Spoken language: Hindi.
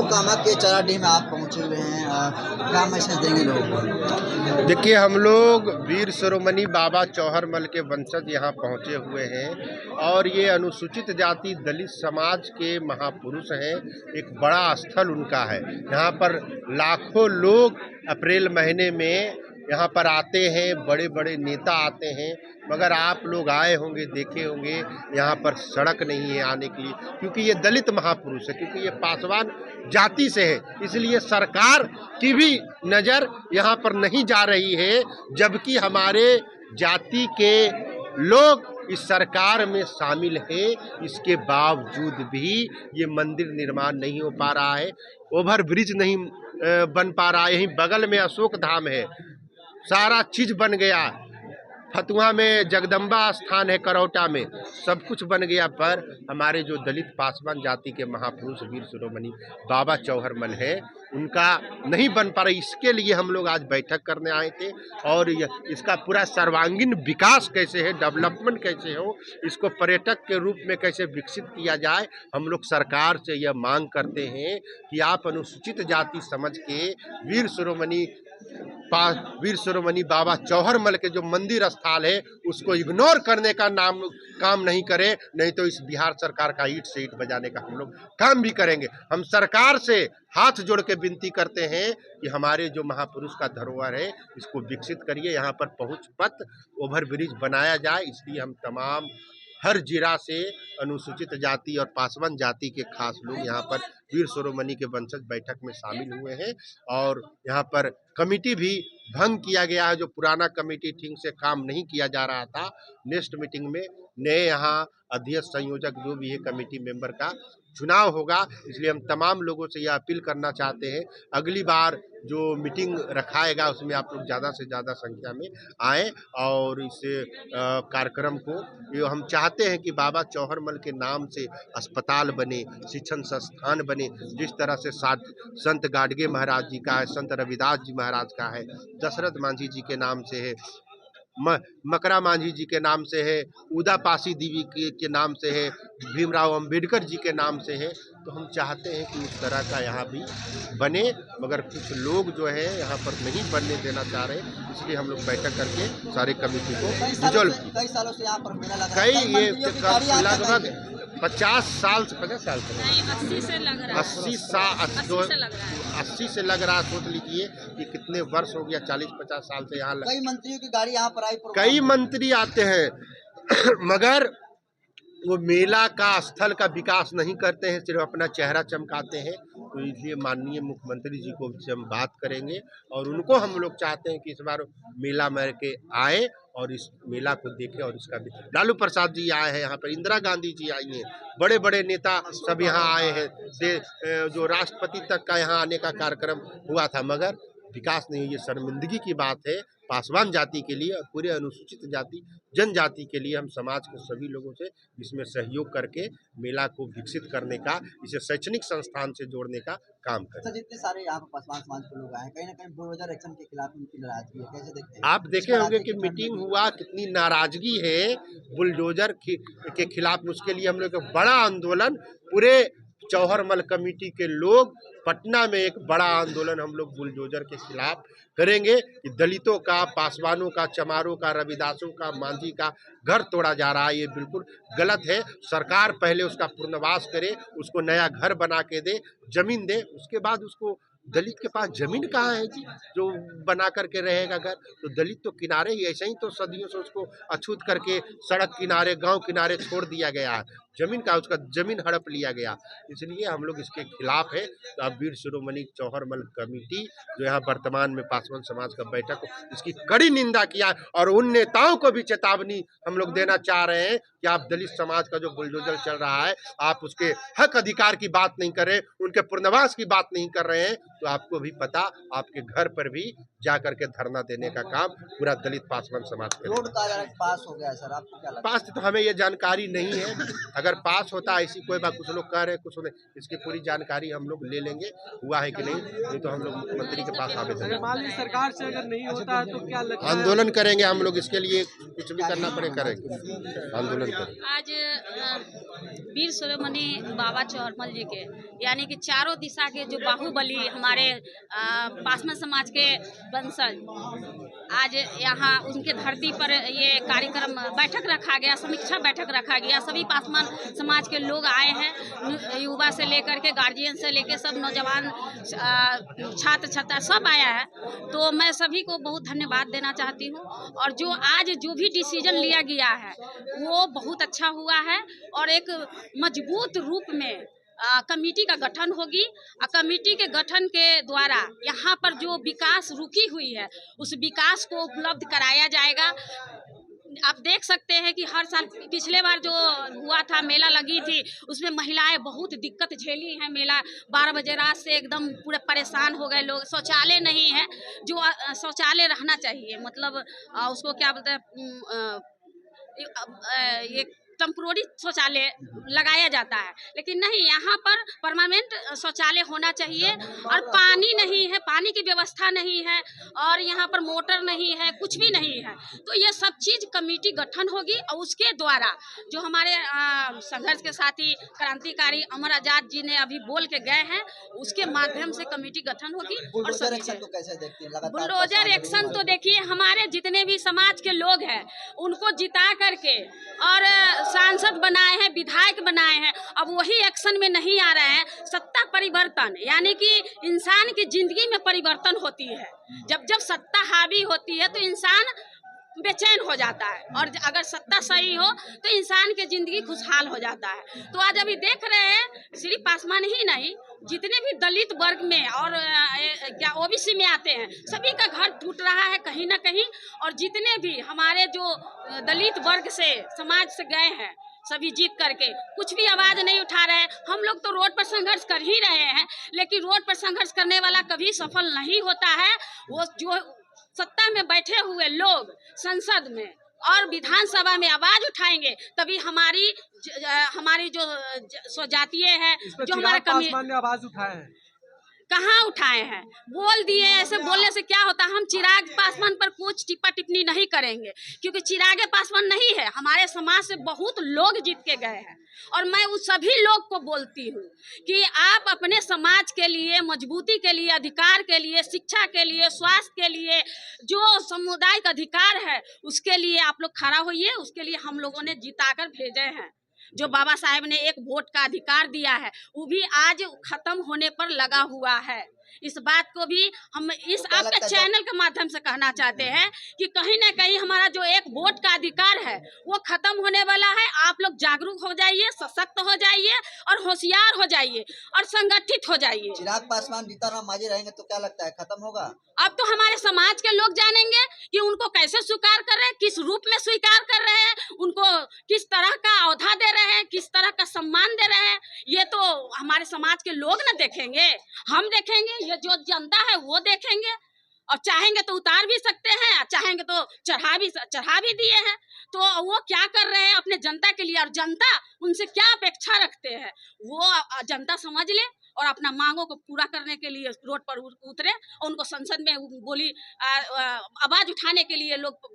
कामा के चराडीह में आप पहुंचे हुए हैं, क्या मैसेज देंगे लोगों को? देखिए, हम लोग वीर शिरोमणि बाबा चौहरमल के वंशज यहाँ पहुँचे हुए हैं और ये अनुसूचित जाति दलित समाज के महापुरुष हैं। एक बड़ा स्थल उनका है। यहाँ पर लाखों लोग अप्रैल महीने में यहाँ पर आते हैं, बड़े बड़े नेता आते हैं, मगर आप लोग आए होंगे, देखे होंगे, यहाँ पर सड़क नहीं है आने के लिए, क्योंकि ये दलित महापुरुष है, क्योंकि ये पासवान जाति से है, इसलिए सरकार की भी नज़र यहाँ पर नहीं जा रही है। जबकि हमारे जाति के लोग इस सरकार में शामिल हैं, इसके बावजूद भी ये मंदिर निर्माण नहीं हो पा रहा है, ओवर ब्रिज नहीं बन पा रहा है। यहीं बगल में अशोक धाम है, सारा चीज बन गया। फतुहा में जगदम्बा स्थान है, करौटा में सब कुछ बन गया, पर हमारे जो दलित पासवान जाति के महापुरुष वीर शिरोमणि बाबा चौहरमल है, उनका नहीं बन पा रहा। इसके लिए हम लोग आज बैठक करने आए थे और इसका पूरा सर्वांगीण विकास कैसे है, डेवलपमेंट कैसे हो, इसको पर्यटक के रूप में कैसे विकसित किया जाए, हम लोग सरकार से यह मांग करते हैं कि आप अनुसूचित जाति समझ के वीर शिरोमणि बाबा चौहरमल के जो मंदिर स्थल है उसको इग्नोर करने का काम नहीं करें, नहीं तो इस बिहार सरकार का ईंट से ईंट बजाने का हम लोग काम भी करेंगे। हम सरकार से हाथ जोड़ के विनती करते हैं कि हमारे जो महापुरुष का धरोहर है इसको विकसित करिए, यहाँ पर पहुंच पथ ओवर ब्रिज बनाया जाए। इसलिए हम तमाम हर जिला से अनुसूचित जाति और पासवान जाति के खास लोग यहाँ पर वीर शिरोमणि के वंशज बैठक में शामिल हुए हैं और यहाँ पर कमेटी भी भंग किया गया है। जो पुराना कमेटी ठीक से काम नहीं किया जा रहा था, नेक्स्ट मीटिंग में नए यहाँ अध्यक्ष संयोजक जो भी है कमेटी मेंबर का चुनाव होगा। इसलिए हम तमाम लोगों से यह अपील करना चाहते हैं, अगली बार जो मीटिंग रखाएगा उसमें आप लोग ज़्यादा से ज़्यादा संख्या में आएँ और इस कार्यक्रम को ये हम चाहते हैं कि बाबा चौहरमल के नाम से अस्पताल बने, शिक्षण संस्थान बने, जिस तरह से संत गाडगे महाराज जी का है, संत रविदास जी महाराज का है, दशरथ मांझी जी के नाम से है, मकरा मांझी जी के नाम से है, उदापासी देवी के नाम से है, भीमराव अंबेडकर जी के नाम से है। तो हम चाहते हैं कि उस तरह का यहाँ भी बने, मगर कुछ लोग जो है यहाँ पर नहीं बनने देना चाह रहे, इसलिए हम लोग बैठक करके सारे कमेटी को रिजॉल्व की। कई सालों से यहाँ पर मेला लगा कई ये लगभग 50 साल से 80 से लग रहा है, 80 से लग रहा है। सोच लीजिए कि कितने वर्ष हो गया, 40-50 साल से यहाँ कई मंत्रियों की गाड़ी यहाँ पर आई, कई मंत्री आते हैं मगर वो मेला का स्थल का विकास नहीं करते हैं, सिर्फ अपना चेहरा चमकाते हैं। तो इसलिए माननीय मुख्यमंत्री जी को से हम बात करेंगे और उनको हम लोग चाहते हैं कि इस बार मेला में के आए और इस मेला को देखें। और इसका भी लालू प्रसाद जी आए हैं यहाँ पर, इंदिरा गांधी जी आई हैं, बड़े बड़े नेता सब यहाँ आए हैं, जो राष्ट्रपति तक का यहाँ आने का कार्यक्रम हुआ था, मगर विकास नहीं। ये शर्मिंदगी की बात है पासवान जाति के लिए और पूरे अनुसूचित जाति जनजाति के लिए। हम समाज के सभी लोगों से इसमें सहयोग करके मेला को विकसित करने का, इसे शैक्षणिक संस्थान से जोड़ने का काम करें। जितने सारे यहाँ पर पासवान समाज के लोग आए, कहीं ना कहीं बुलडोजर एक्शन के खिलाफ उनकी नाराजगी है, कैसे देखते हैं? आप देखे होंगे कि मीटिंग हुआ, कितनी नाराजगी है बुलडोजर के खिलाफ। उसके लिए हम लोग बड़ा आंदोलन, पूरे चौहरमल कमेटी के लोग पटना में एक बड़ा आंदोलन हम लोग बुलडोजर के खिलाफ करेंगे कि दलितों का, पासवानों का, चमारों का, रविदासों का, मांझी का घर तोड़ा जा रहा है। ये बिल्कुल गलत है। सरकार पहले उसका पुनर्वास करे, उसको नया घर बना के दे, जमीन दे, उसके बाद उसको। दलित के पास जमीन कहाँ है जी जो बना करके रहेगा घर? तो दलित तो किनारे ही, ऐसे ही तो सदियों से उसको अछूत करके सड़क किनारे, गांव किनारे छोड़ दिया गया है। जमीन का, उसका जमीन हड़प लिया गया, इसलिए हम लोग इसके खिलाफ है। तो अब वीर शिरोमणि चौहरमल कमेटी जो यहाँ वर्तमान में पासवान समाज का बैठक हो, इसकी कड़ी निंदा किया और उन नेताओं को भी चेतावनी हम लोग देना चाह रहे हैं कि आप दलित समाज का जो बुलडोजर चल रहा है, आप उसके हक अधिकार की बात नहीं कर रहे, उनके पुनर्वास की बात नहीं कर रहे हैं, तो आपको भी पता, आपके घर पर भी जा करके धरना देने का काम पूरा दलित पासवान समाज करेगा। रोड का अगर पास हो गया है सर, आपको क्या लगता है? पास तो हमें ये जानकारी नहीं है, अगर पास होता ऐसी कोई बात, कुछ लोग कह रहे हैं कुछ नहीं, इसकी पूरी जानकारी हम लोग ले लेंगे, हुआ है कि नहीं तो हम लोग मुख्यमंत्री के पास आवेदन मान लीजिए सरकार से अगर नहीं होता है तो क्या लगता है? आंदोलन करेंगे हम लोग, इसके लिए कुछ भी करना पड़े करेंगे, आंदोलन करेंगे। आज वीर शिरोमणि बाबा चौहरमल जी के यानी कि चारों दिशा के जो बाहुबली हमारे पासवान समाज के वंशज, आज यहाँ उनके धरती पर ये कार्यक्रम बैठक रखा गया, समीक्षा बैठक रखा गया। सभी पासवान समाज के लोग आए हैं, युवा से लेकर के गार्जियन से लेकर सब नौजवान छात्र छात्रा सब आया है। तो मैं सभी को बहुत धन्यवाद देना चाहती हूँ। और जो आज जो भी डिसीजन लिया गया है वो बहुत अच्छा हुआ है और एक मजबूत रूप में कमेटी का गठन होगी। कमेटी के गठन के द्वारा यहाँ पर जो विकास रुकी हुई है उस विकास को उपलब्ध कराया जाएगा। आप देख सकते हैं कि हर साल पिछले बार जो हुआ था, मेला लगी थी, उसमें महिलाएं बहुत दिक्कत झेली हैं। मेला 12 बजे रात से एकदम पूरे परेशान हो गए लोग। शौचालय नहीं है, जो शौचालय रहना चाहिए, मतलब उसको क्या बोलते हैं, ये टेम्पोररी शौचालय लगाया जाता है, लेकिन नहीं, यहाँ पर परमानेंट शौचालय होना चाहिए। और पानी नहीं है, पानी की व्यवस्था नहीं है, और यहाँ पर मोटर नहीं है, कुछ भी नहीं है। तो ये सब चीज़ कमेटी गठन होगी और उसके द्वारा जो हमारे संघर्ष के साथी क्रांतिकारी अमर आजाद जी ने अभी बोल के गए हैं, उसके माध्यम से कमेटी गठन होगी। और बुलडोजर एक्शन तो कैसे देखती हैं? बुलडोजर एक्शन तो देखिए, हमारे जितने भी समाज के लोग हैं उनको जिता करके और सांसद बनाए हैं, विधायक बनाए हैं, अब वही एक्शन में नहीं आ रहे हैं। सत्ता परिवर्तन यानी कि इंसान की जिंदगी में परिवर्तन होती है। जब जब सत्ता हावी होती है तो इंसान बेचैन हो जाता है, और अगर सत्ता सही हो तो इंसान की जिंदगी खुशहाल हो जाता है। तो आज अभी देख रहे हैं, सिर्फ पासवान ही नहीं, जितने भी दलित वर्ग में और क्या ओबीसी में आते हैं, सभी का घर टूट रहा है कहीं ना कहीं। और जितने भी हमारे जो दलित वर्ग से समाज से गए हैं, सभी जीत करके कुछ भी आवाज नहीं उठा रहे हैं। हम लोग तो रोड पर संघर्ष कर ही रहे हैं, लेकिन रोड पर संघर्ष करने वाला कभी सफल नहीं होता है। वो जो सत्ता में बैठे हुए लोग संसद में और विधानसभा में आवाज उठाएंगे, तभी हमारी जो स्वजातीय है, जो हमारे पासवान ने आवाज उठाए हैं, कहाँ उठाए हैं? बोल दिए, ऐसे बोलने से क्या होता है? हम चिराग पासवान पर कुछ टिप्पा टिप्पणी नहीं करेंगे, क्योंकि चिराग पासवान नहीं है, हमारे समाज से बहुत लोग जीत के गए हैं। और मैं उस सभी लोग को बोलती हूँ कि आप अपने समाज के लिए, मजबूती के लिए, अधिकार के लिए, शिक्षा के लिए, स्वास्थ्य के लिए, जो सामुदायिक अधिकार है उसके लिए आप लोग खड़ा होइए। उसके लिए हम लोगों ने जिताकर भेजे हैं। जो बाबा साहेब ने एक वोट का अधिकार दिया है वो भी आज खत्म होने पर लगा हुआ है। इस बात को भी हम इस आपके चैनल के माध्यम से कहना चाहते हैं कि कहीं ना कहीं हमारा जो एक वोट का अधिकार है वो खत्म होने वाला है। आप लोग जागरूक हो जाइए, सशक्त हो जाइए और होशियार हो जाइए और संगठित हो जाइए। चिराग पासवान जीतनराम मांझी रहेंगे तो क्या लगता है खत्म होगा? अब तो हमारे समाज के लोग जानेंगे कि उनको कैसे स्वीकार कर रहे हैं, किस रूप में स्वीकार कर रहे हैं, उनको किस तरह का औहदा दे रहे हैं, किस तरह का सम्मान दे रहे हैं। ये तो हमारे समाज के लोग न देखेंगे, हम देखेंगे, ये जो जनता है वो देखेंगे। और चाहेंगे तो उतार भी सकते हैं, चाहेंगे तो चढ़ा भी दिए हैं। तो वो क्या कर रहे हैं अपने जनता के लिए, और जनता उनसे क्या अपेक्षा रखते हैं वो जनता समझ ले और अपना मांगों को पूरा करने के लिए रोड पर उतरे और उनको संसद में बोली आवाज उठाने के लिए लोग